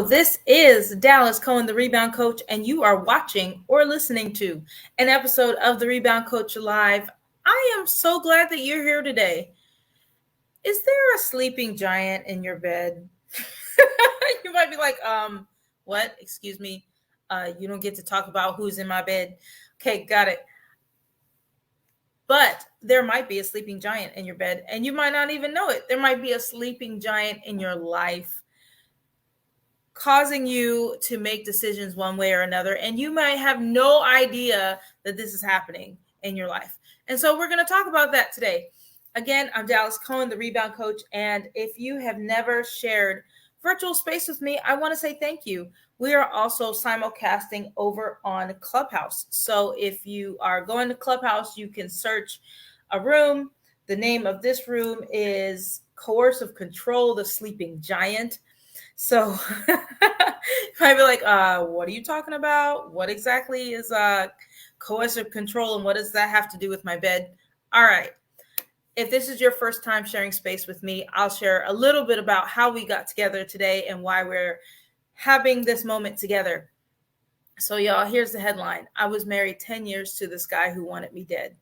Hello, this is Dallas Cohen, the Rebound Coach, and you are watching or listening to an episode of the Rebound Coach Live. I am so glad that you're here today. Is there a sleeping giant in your bed? You might be like, what? Excuse me. You don't get to talk about who's in my bed. Okay, got it. But there might be a sleeping giant in your bed, and you might not even know it. There might be a sleeping giant in your life, causing you to make decisions one way or another, and you might have no idea that this is happening in your life. And so we're going to talk about that today. Again, I'm Dallas Cohen, the Rebound Coach, and if you have never shared virtual space with me, I want to say thank you. We are also simulcasting over on Clubhouse. So if you are going to Clubhouse, you can search a room. The name of this room is Coercive Control, the Sleeping Giant. So you might be like, what are you talking about? What exactly is coercive control, and what does that have to do with my bed? All right. If this is your first time sharing space with me, I'll share a little bit about how we got together today and why we're having this moment together. So y'all, here's the headline. I was married 10 years to this guy who wanted me dead.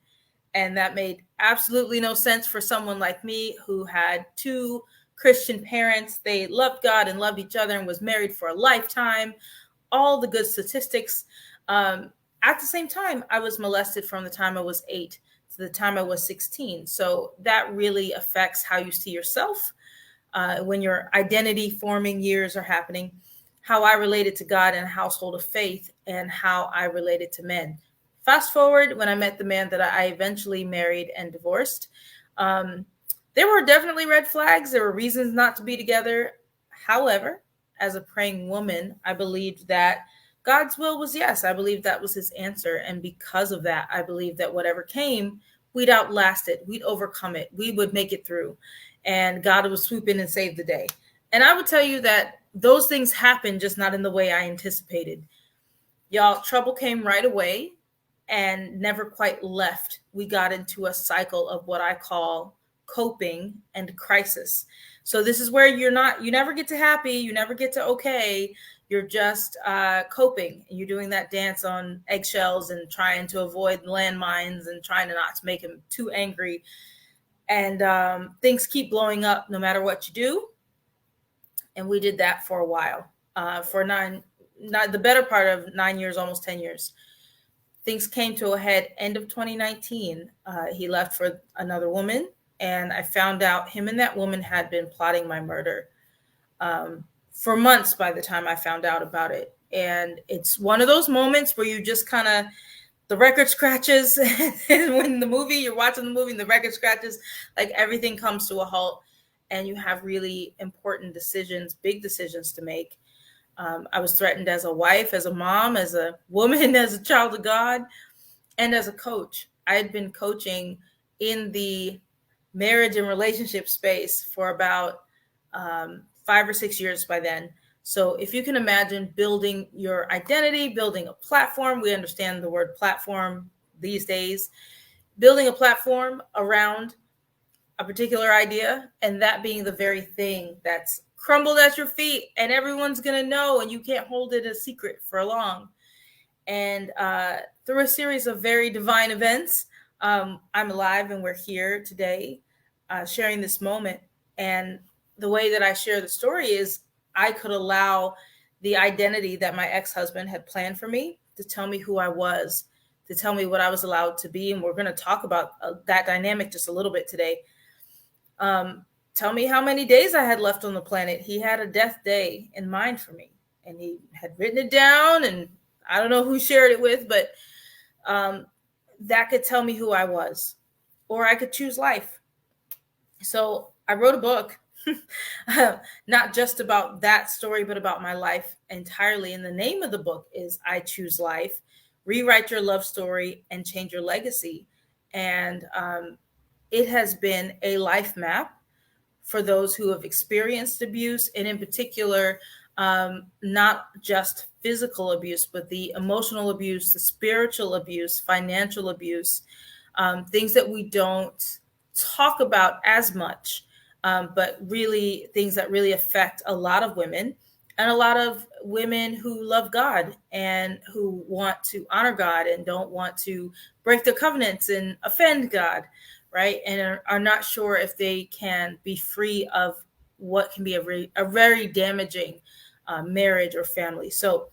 And that made absolutely no sense for someone like me who had two Christian parents. They loved God and loved each other and was married for a lifetime. All the good statistics. At the same time, I was molested from the time I was 8 to the time I was 16. So that really affects how you see yourself when your identity forming years are happening, how I related to God in a household of faith, and how I related to men. Fast forward when I met the man that I eventually married and divorced. There were definitely red flags. There were reasons not to be together. However, as a praying woman, I believed that God's will was yes. I believed that was his answer. And because of that, I believed that whatever came, we'd outlast it. We'd overcome it. We would make it through. And God would swoop in and save the day. And I would tell you that those things happened, just not in the way I anticipated. Y'all, trouble came right away and never quite left. We got into a cycle of what I call coping and crisis. So this is where you never get to happy, you never get to okay, you're just coping. And you're doing that dance on eggshells and trying to avoid landmines and trying to not to make him too angry. And things keep blowing up no matter what you do. And we did that for a while, for the better part of 9 years, almost 10 years. Things came to a head end of 2019. He left for another woman, and I found out him and that woman had been plotting my murder for months by the time I found out about it. And it's one of those moments where you just kind of, the record scratches. And when you're watching the movie and the record scratches, like everything comes to a halt, and you have really important decisions, big decisions to make. I was threatened as a wife, as a mom, as a woman, as a child of God, and as a coach. I had been coaching in the marriage and relationship space for about 5 or 6 years by then. So if you can imagine building your identity, building a platform, we understand the word platform these days, building a platform around a particular idea, and that being the very thing that's crumbled at your feet and everyone's going to know, and you can't hold it a secret for long. And through a series of very divine events, I'm alive and we're here today sharing this moment. And the way that I share the story is I could allow the identity that my ex-husband had planned for me to tell me who I was, to tell me what I was allowed to be. And we're going to talk about that dynamic just a little bit today. Tell me how many days I had left on the planet. He had a death day in mind for me, and he had written it down, and I don't know who shared it with, but that could tell me who I was, or I could choose life. So I wrote a book, not just about that story, but about my life entirely. And the name of the book is I Choose Life, Rewrite Your Love Story and Change Your Legacy. And it has been a life map for those who have experienced abuse, and in particular, not just physical abuse, but the emotional abuse, the spiritual abuse, financial abuse, things that we don't talk about as much, but really things that really affect a lot of women, and a lot of women who love God and who want to honor God and don't want to break their covenants and offend God, right? And are not sure if they can be free of what can be a very damaging marriage or family. So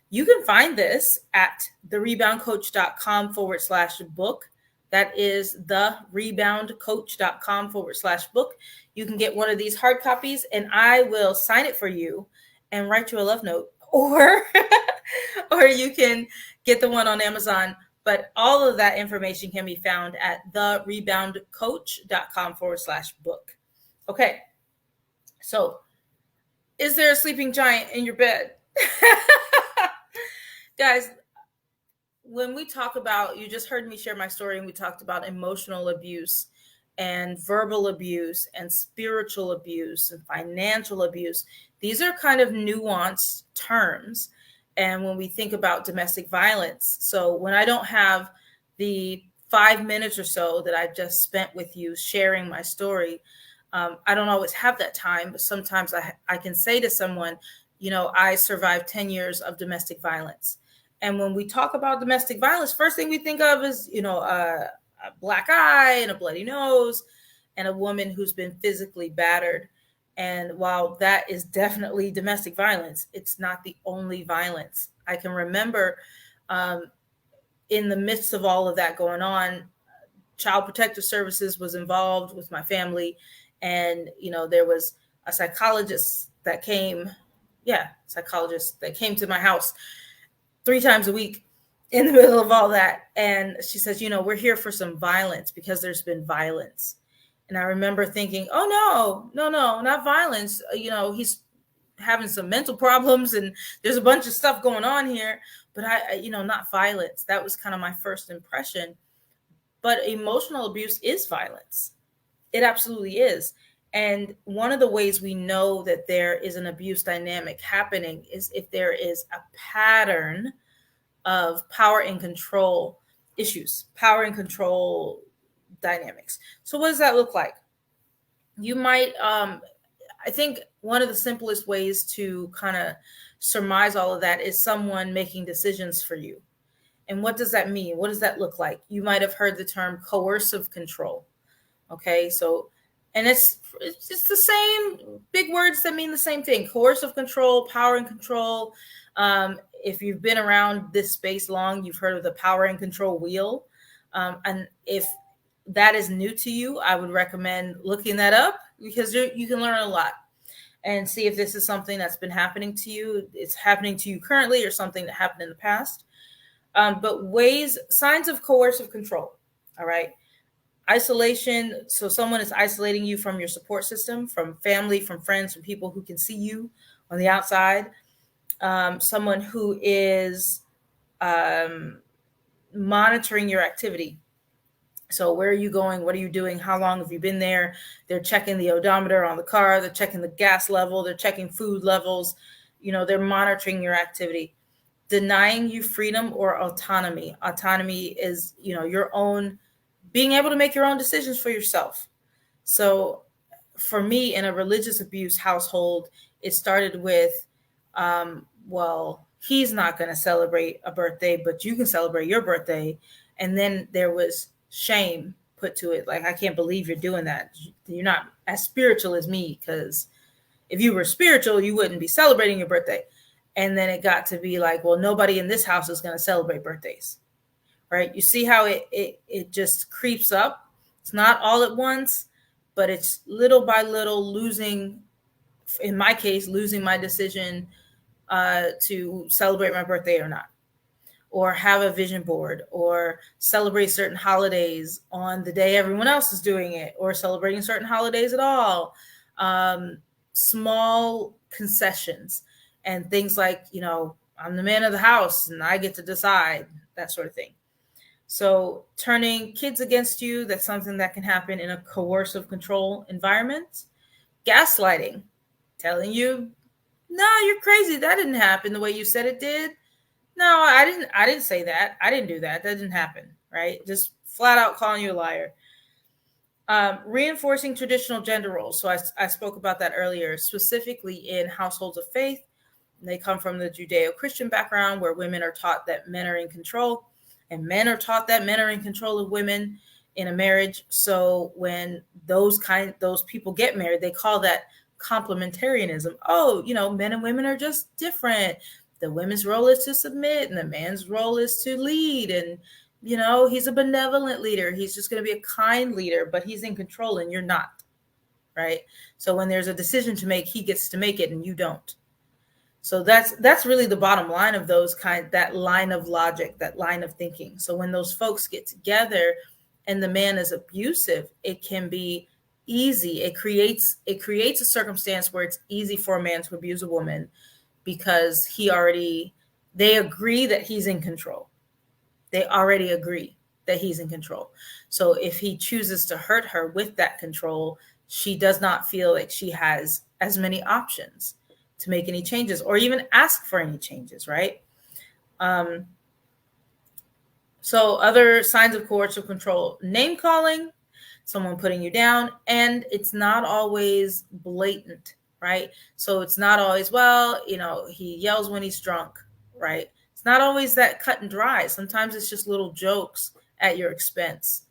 you can find this at thereboundcoach.com/book. That is thereboundcoach.com/book. You can get one of these hard copies and I will sign it for you and write you a love note, or or you can get the one on Amazon. But all of that information can be found at thereboundcoach.com/book. Okay. So, is there a sleeping giant in your bed? Guys, when we talk about, you just heard me share my story, and we talked about emotional abuse and verbal abuse and spiritual abuse and financial abuse. These are kind of nuanced terms. And when we think about domestic violence, so when I don't have the 5 minutes or so that I just spent with you sharing my story, I don't always have that time, but sometimes I can say to someone, I survived 10 years of domestic violence. And when we talk about domestic violence, first thing we think of is, a black eye and a bloody nose and a woman who's been physically battered. And while that is definitely domestic violence, it's not the only violence. I can remember in the midst of all of that going on, Child Protective Services was involved with my family. And, there was a psychologist that came to my house 3 times a week in the middle of all that. And she says, we're here for some violence because there's been violence. And I remember thinking, oh, no, not violence. He's having some mental problems and there's a bunch of stuff going on here, but not violence. That was kind of my first impression. But emotional abuse is violence. It absolutely is. And one of the ways we know that there is an abuse dynamic happening is if there is a pattern of power and control issues, power and control dynamics. So what does that look like? You might, I think one of the simplest ways to kind of surmise all of that is someone making decisions for you. And what does that mean? What does that look like? You might have heard the term coercive control. Okay, so, and it's the same big words that mean the same thing: coercive control, power and control. If you've been around this space long, you've heard of the power and control wheel. And if that is new to you, I would recommend looking that up because you can learn a lot and see if this is something that's been happening to you. It's happening to you currently or something that happened in the past. But signs of coercive control. All right. Isolation. So someone is isolating you from your support system, from family, from friends, from people who can see you on the outside. Someone who is monitoring your activity. So where are you going? What are you doing? How long have you been there? They're checking the odometer on the car. They're checking the gas level. They're checking food levels. They're monitoring your activity. Denying you freedom or autonomy. Autonomy is, your own, being able to make your own decisions for yourself. So for me, in a religious abuse household, it started with, he's not going to celebrate a birthday, but you can celebrate your birthday. And then there was shame put to it. Like, I can't believe you're doing that. You're not as spiritual as me, because if you were spiritual, you wouldn't be celebrating your birthday. And then it got to be like, well, nobody in this house is going to celebrate birthdays, right? You see how it just creeps up. It's not all at once, but it's little by little losing, in my case, losing my decision to celebrate my birthday or not, or have a vision board, or celebrate certain holidays on the day everyone else is doing it, or celebrating certain holidays at all. Small concessions and things like, I'm the man of the house and I get to decide, that sort of thing. So turning kids against you, that's something that can happen in a coercive control environment. Gaslighting, telling you, no, you're crazy. That didn't happen the way you said it did. No, I didn't say that. I didn't do that. That didn't happen, right? Just flat out calling you a liar. Reinforcing traditional gender roles. So I spoke about that earlier, specifically in households of faith. They come from the Judeo-Christian background where women are taught that men are in control, and men are taught that men are in control of women in a marriage. So when those people get married, they call that complementarianism. Oh, men and women are just different. The women's role is to submit and the man's role is to lead. And, he's a benevolent leader. He's just going to be a kind leader, but he's in control and you're not. Right. So when there's a decision to make, he gets to make it and you don't. So that's really the bottom line of that line of logic, that line of thinking. So when those folks get together and the man is abusive, it can be easy. It creates a circumstance where it's easy for a man to abuse a woman because they agree that he's in control. They already agree that he's in control. So if he chooses to hurt her with that control, she does not feel like she has as many options to make any changes or even ask for any changes, right? So other signs of coercive control: name calling, someone putting you down, and it's not always blatant, right? So it's not always, he yells when he's drunk, right? It's not always that cut and dry. Sometimes it's just little jokes at your expense.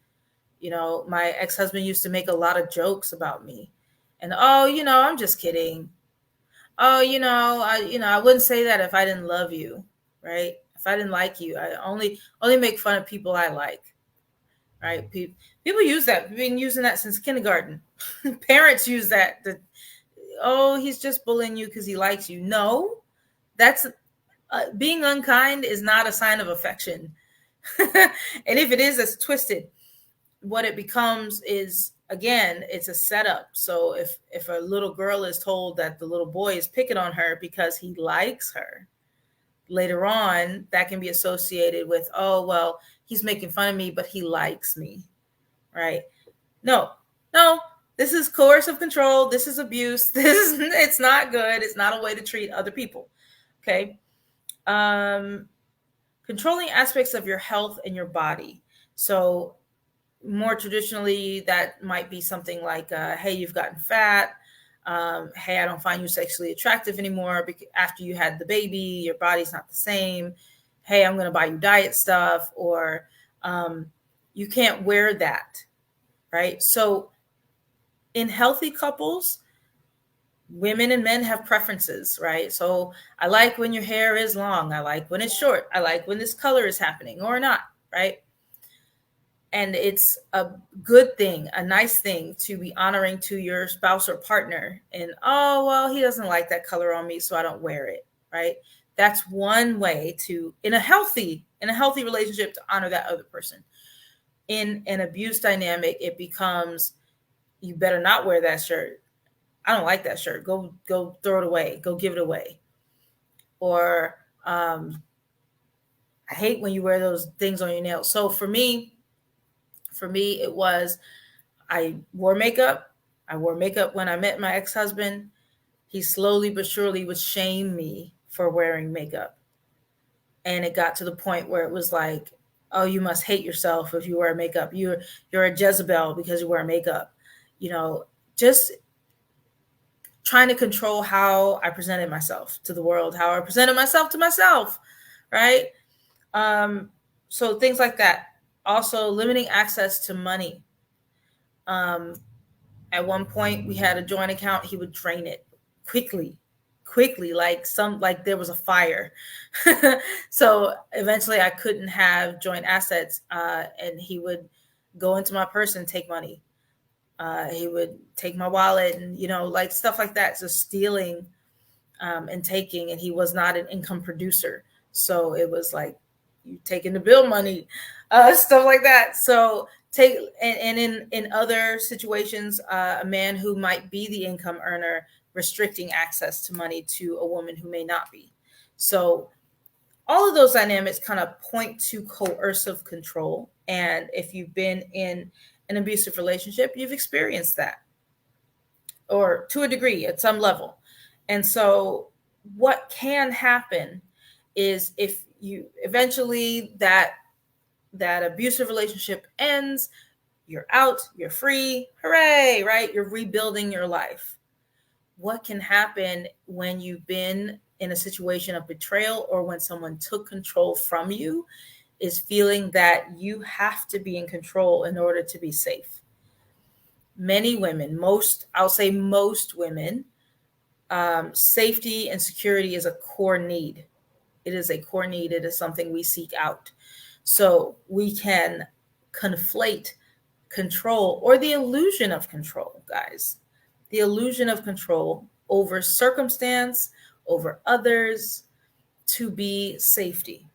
My ex-husband used to make a lot of jokes about me. And, I'm just kidding. Oh, I wouldn't say that if I didn't love you, right? If I didn't like you, I only make fun of people I like, right? People use that. We've been using that since kindergarten. Parents use that. He's just bullying you because he likes you. No, that's being unkind is not a sign of affection. And if it is, it's twisted. What it becomes is, again, it's a setup. So if a little girl is told that the little boy is picking on her because he likes her, later on that can be associated with, he's making fun of me, but he likes me, right? No, this is coercive control. This is abuse. It's not good. It's not a way to treat other people. Okay. Controlling aspects of your health and your body. So more traditionally, that might be something like, hey, you've gotten fat. Hey, I don't find you sexually attractive anymore because after you had the baby, your body's not the same. Hey, I'm going to buy you diet stuff, or you can't wear that, right? So in healthy couples, women and men have preferences, right? So I like when your hair is long. I like when it's short. I like when this color is happening or not, right? And it's a good thing, a nice thing to be honoring to your spouse or partner. And, he doesn't like that color on me, so I don't wear it, right? That's one way to, in a healthy relationship, to honor that other person. In an abuse dynamic, it becomes, you better not wear that shirt. I don't like that shirt. Go throw it away. Go give it away. Or I hate when you wear those things on your nails. So for me, it was, I wore makeup. I wore makeup when I met my ex-husband. He slowly but surely would shame me for wearing makeup. And it got to the point where it was like, oh, you must hate yourself if you wear makeup. You're a Jezebel because you wear makeup. Just trying to control how I presented myself to the world, how I presented myself to myself, right? So things like that. Also, limiting access to money. At one point, we had a joint account. He would drain it quickly, like there was a fire. So eventually, I couldn't have joint assets, and he would go into my purse and take money. He would take my wallet and like stuff like that. So stealing and taking, and he was not an income producer, so it was like, you taking the bill money, stuff like that. So in other situations, a man who might be the income earner restricting access to money to a woman who may not be. So all of those dynamics kind of point to coercive control. And if you've been in an abusive relationship, you've experienced that, or to a degree at some level. And so what can happen is, if you eventually that abusive relationship ends, you're out, you're free, hooray, right? You're rebuilding your life. What can happen when you've been in a situation of betrayal or when someone took control from you is feeling that you have to be in control in order to be safe. Many women, I'll say most women, safety and security is a core need. It is a core need. It is something we seek out. So we can conflate control or the illusion of control, guys. The illusion of control over circumstance, over others, to be safety.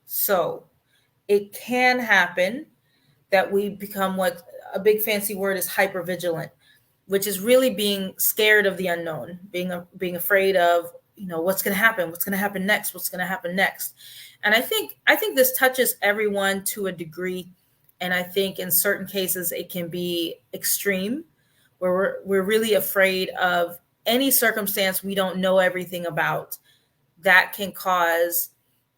So it can happen that we become what a big fancy word is hypervigilant, which is really being scared of the unknown, being afraid of, what's going to happen, next. And I think this touches everyone to a degree. And I think in certain cases it can be extreme, where we're really afraid of any circumstance we don't know everything about. That can cause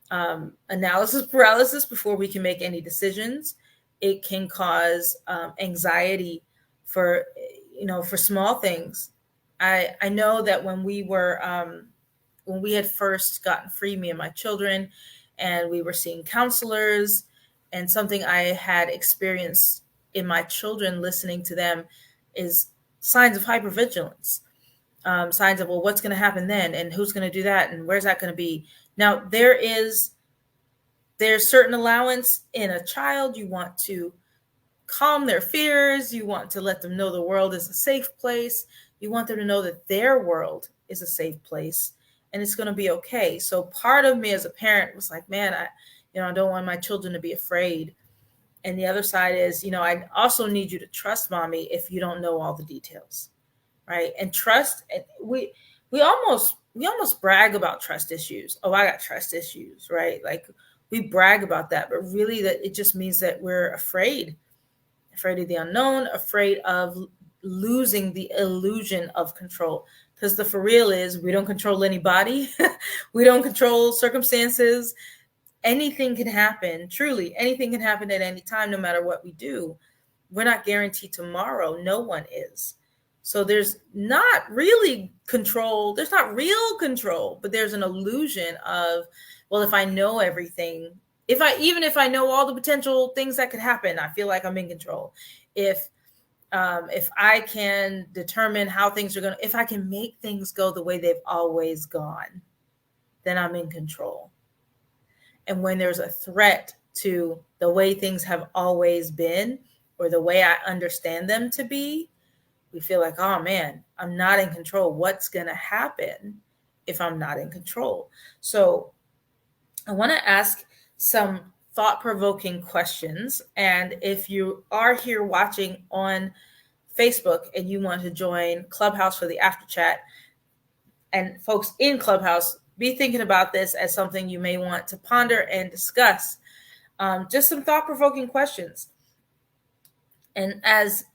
analysis paralysis before we can make any decisions. It can cause anxiety for small things. I know that when we had first gotten free, me and my children, and we were seeing counselors, and something I had experienced in my children listening to them is signs of hypervigilance. Signs of, well, what's going to happen then, and who's going to do that, and where's that going to be? Now, there's certain allowance in a child. You want to calm their fears. You want to let them know the world is a safe place. You want them to know that their world is a safe place and it's going to be okay. So part of me as a parent was like, man, I don't want my children to be afraid. And the other side is, I also need you to trust mommy if you don't know all the details, right? And trust, we almost brag about trust issues. Oh, I got trust issues, right? Like we brag about that, but really that it just means that we're afraid of the unknown, afraid of losing the illusion of control. Because the for real is we don't control anybody. We don't control circumstances. Anything can happen. Truly, anything can happen at any time, no matter what we do. We're not guaranteed tomorrow. No one is. So there's not really control. There's not real control, but there's an illusion of, well, if I know everything, even if I know all the potential things that could happen, I feel like I'm in control. If I can determine how things are going to, if I can make things go the way they've always gone, then I'm in control. And when there's a threat to the way things have always been or the way I understand them to be, we feel like, oh man, I'm not in control. What's going to happen if I'm not in control? So I want to ask some thought-provoking questions. And if you are here watching on Facebook and you want to join Clubhouse for the after chat, and folks in Clubhouse, be thinking about this as something you may want to ponder and discuss. Just some thought-provoking questions. And as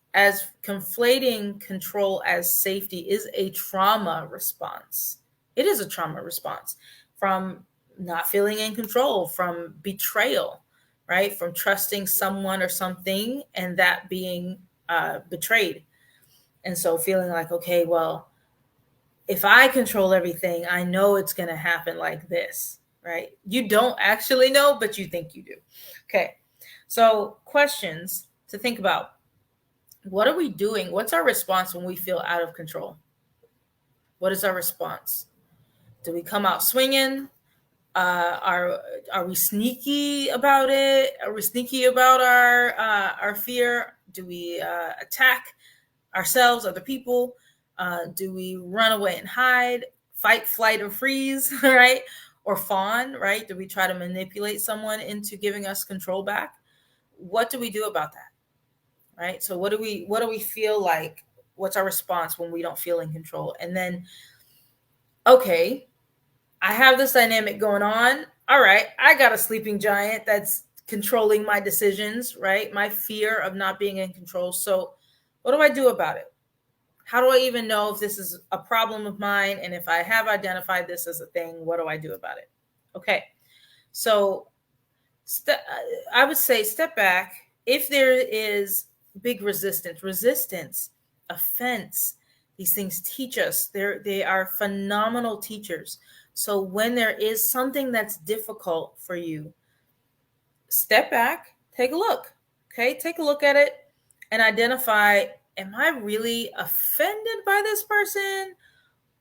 conflating control as safety is a trauma response. It is a trauma response from not feeling in control, from betrayal, right? From trusting someone or something and that being betrayed. And so feeling like, okay, well, if I control everything, I know it's going to happen like this, right? You don't actually know, but you think you do. Okay. So questions to think about. What are we doing? What's our response when we feel out of control? What is our response? Do we come out swinging? Are we sneaky about it? Are we sneaky about our fear? Do we attack ourselves, other people? Do we run away and hide, fight, flight, or freeze, right? Or fawn, right? Do we try to manipulate someone into giving us control back? What do we do about that? Right? So what do we feel like? What's our response when we don't feel in control? And then, okay, I have this dynamic going on. All right, I got a sleeping giant that's controlling my decisions, right? My fear of not being in control. So what do I do about it? How do I even know if this is a problem of mine? And if I have identified this as a thing, what do I do about it? Okay, so I would say step back. If there is big resistance, offense, These things teach us. They are phenomenal teachers. So when there is something that's difficult for you, step back, take a look. Okay, take a look at it and identify, am I really offended by this person,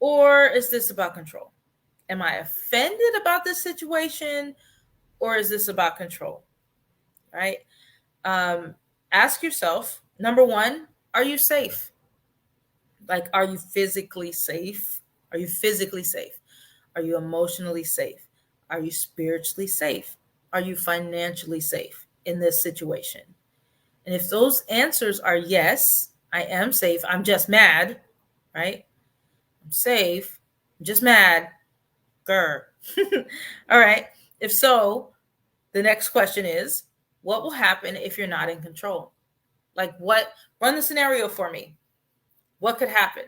or is this about control? Am I offended about this situation, or is this about control? Right? Ask yourself, number one, are you safe? Like, are you physically safe? Are you physically safe? Are you emotionally safe? Are you spiritually safe? Are you financially safe in this situation? And if those answers are yes, I am safe, I'm just mad, right? I'm safe, I'm just mad, grr. All right. If so, the next question is, what will happen if you're not in control? Like, what? Run the scenario for me. What could happen?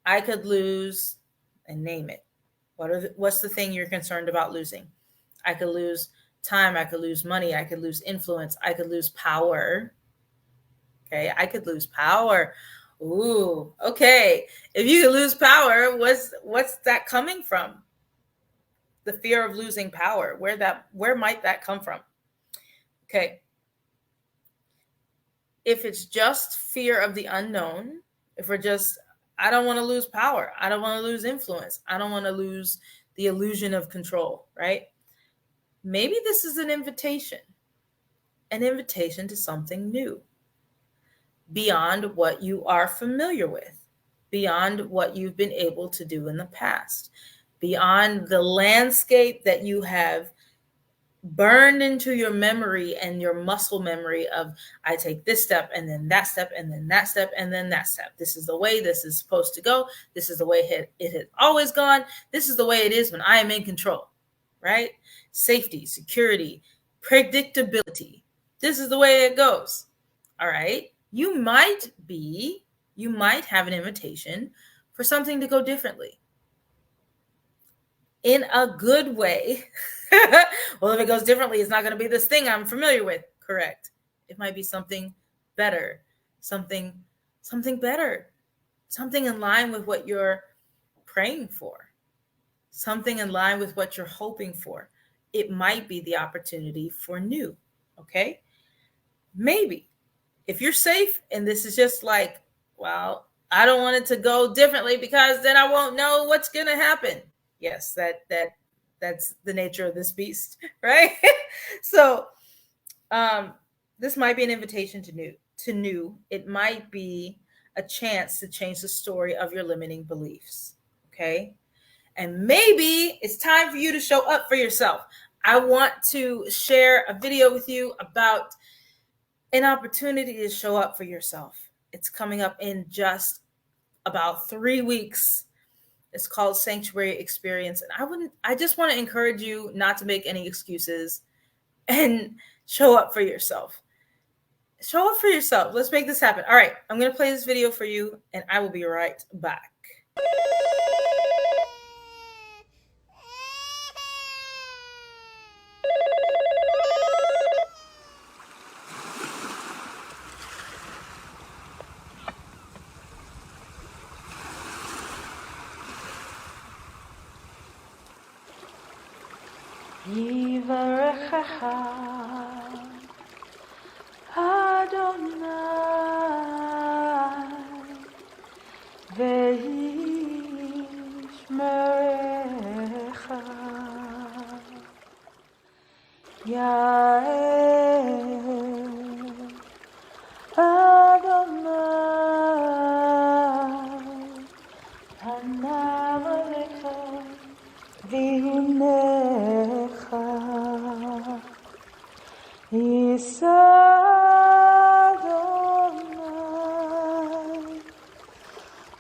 I could lose, and name it. What's the thing you're concerned about losing? I could lose time. I could lose money. I could lose influence. I could lose power. Okay, I could lose power. Ooh, okay. If you could lose power, what's that coming from? The fear of losing power. Where might that come from? Okay. If it's just fear of the unknown, if we're just, I don't want to lose power, I don't want to lose influence, I don't want to lose the illusion of control, right? Maybe this is an invitation to something new, beyond what you are familiar with, beyond what you've been able to do in the past, beyond the landscape that you have burned into your memory and your muscle memory of, I take this step and then that step and then that step and then that step. This is the way this is supposed to go. This is the way it has always gone. This is the way it is when I am in control, right? Safety, security, predictability. This is the way it goes. All right. You might have an invitation for something to go differently in a good way. Well, if it goes differently, it's not going to be this thing I'm familiar with. Correct. It might be something better, something better, something in line with what you're praying for, something in line with what you're hoping for. It might be the opportunity for new. Okay. Maybe if you're safe and this is just like, well, I don't want it to go differently because then I won't know what's going to happen. Yes, that's the nature of this beast, right? So this might be an invitation to new. It might be a chance to change the story of your limiting beliefs. Okay. And maybe it's time for you to show up for yourself. I want to share a video with you about an opportunity to show up for yourself. It's coming up in just about 3 weeks. It's called Sanctuary Experience. And I just want to encourage you not to make any excuses and show up for yourself. Show up for yourself. Let's make this happen. All right, I'm going to play this video for you and I will be right back. Yivarechecha Adonai ve'yishmerecha Ya'el Adonai panav alecha v'yinecha Yisa Adonai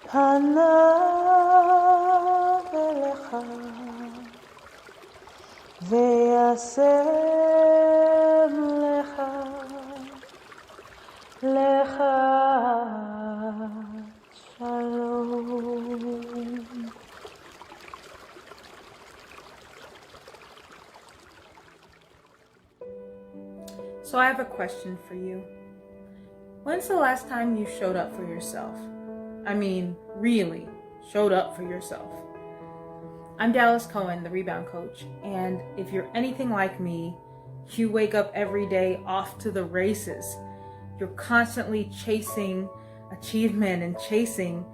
panav elecha ve'yasem lecha shalom. So I have a question for you. When's the last time you showed up for yourself? I mean, really showed up for yourself. I'm Dallas Cohen, the Rebound Coach, and if you're anything like me, you wake up every day off to the races. You're constantly chasing achievement and chasing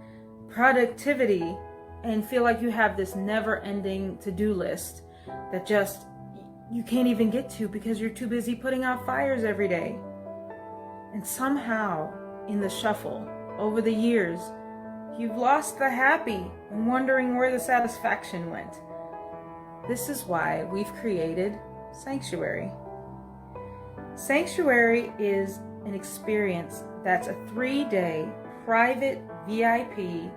productivity and feel like you have this never-ending to-do list that just you can't even get to because you're too busy putting out fires every day. And somehow, in the shuffle, over the years, you've lost the happy and wondering where the satisfaction went. This is why we've created Sanctuary. Sanctuary is an experience that's a 3-day private VIP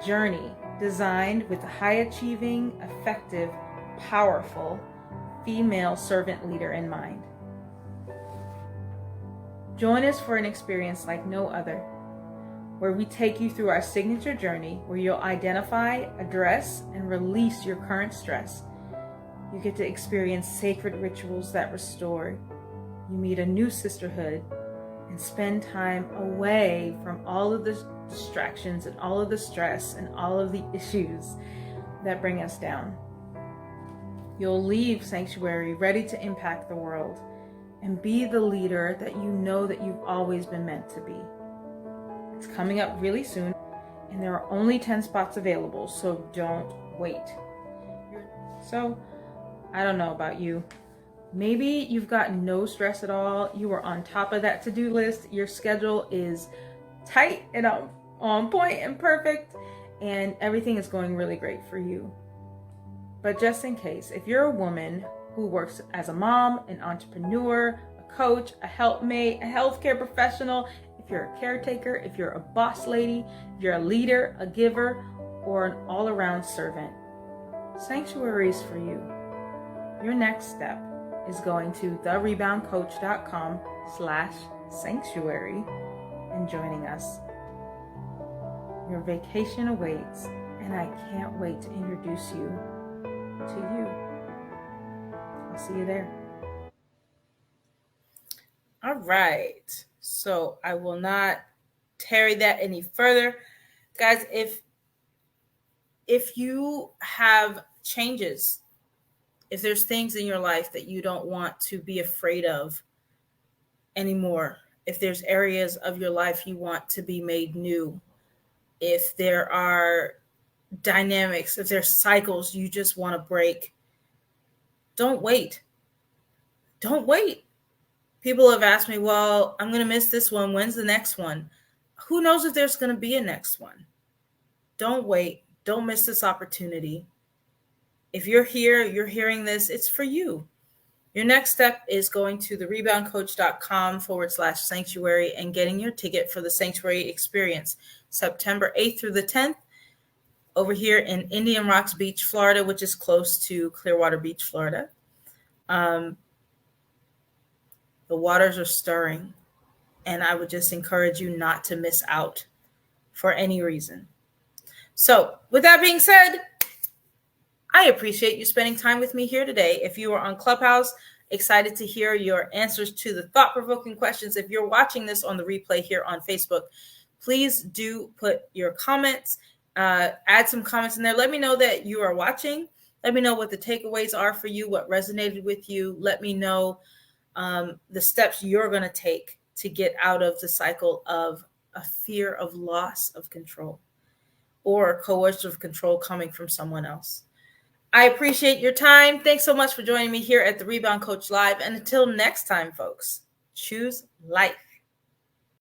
journey designed with a high-achieving, effective, powerful female servant leader in mind. Join us for an experience like no other, where we take you through our signature journey where you'll identify, address, and release your current stress. You get to experience sacred rituals that restore. You meet a new sisterhood and spend time away from all of the distractions and all of the stress and all of the issues that bring us down. You'll leave Sanctuary ready to impact the world and be the leader that you know that you've always been meant to be. It's coming up really soon, and there are only 10 spots available, so don't wait. So, I don't know about you. Maybe you've got no stress at all. You are on top of that to-do list. Your schedule is tight and on point and perfect, and everything is going really great for you. But just in case, if you're a woman who works as a mom, an entrepreneur, a coach, a helpmate, a healthcare professional, if you're a caretaker, if you're a boss lady, if you're a leader, a giver, or an all-around servant, Sanctuary is for you. Your next step is going to thereboundcoach.com/sanctuary and joining us. Your vacation awaits, and I can't wait to introduce you to you. I'll see you there. All right. So I will not tarry that any further. Guys, if you have changes, if there's things in your life that you don't want to be afraid of anymore, if there's areas of your life you want to be made new, if there are dynamics, if there's cycles you just want to break, don't wait. Don't wait. People have asked me, well, I'm going to miss this one. When's the next one? Who knows if there's going to be a next one? Don't wait. Don't miss this opportunity. If you're here, you're hearing this, it's for you. Your next step is going to thereboundcoach.com/sanctuary and getting your ticket for the Sanctuary Experience, September 8th through the 10th, over here in Indian Rocks Beach, Florida, which is close to Clearwater Beach, Florida. The waters are stirring, and I would just encourage you not to miss out for any reason. So with that being said, I appreciate you spending time with me here today. If you are on Clubhouse, excited to hear your answers to the thought-provoking questions. If you're watching this on the replay here on Facebook, please do put your comments, add some comments in there. Let me know that you are watching. Let me know what the takeaways are for you, what resonated with you. Let me know the steps you're going to take to get out of the cycle of a fear of loss of control or coercive control coming from someone else. I appreciate your time. Thanks so much for joining me here at the Rebound Coach Live. And until next time, folks, choose life.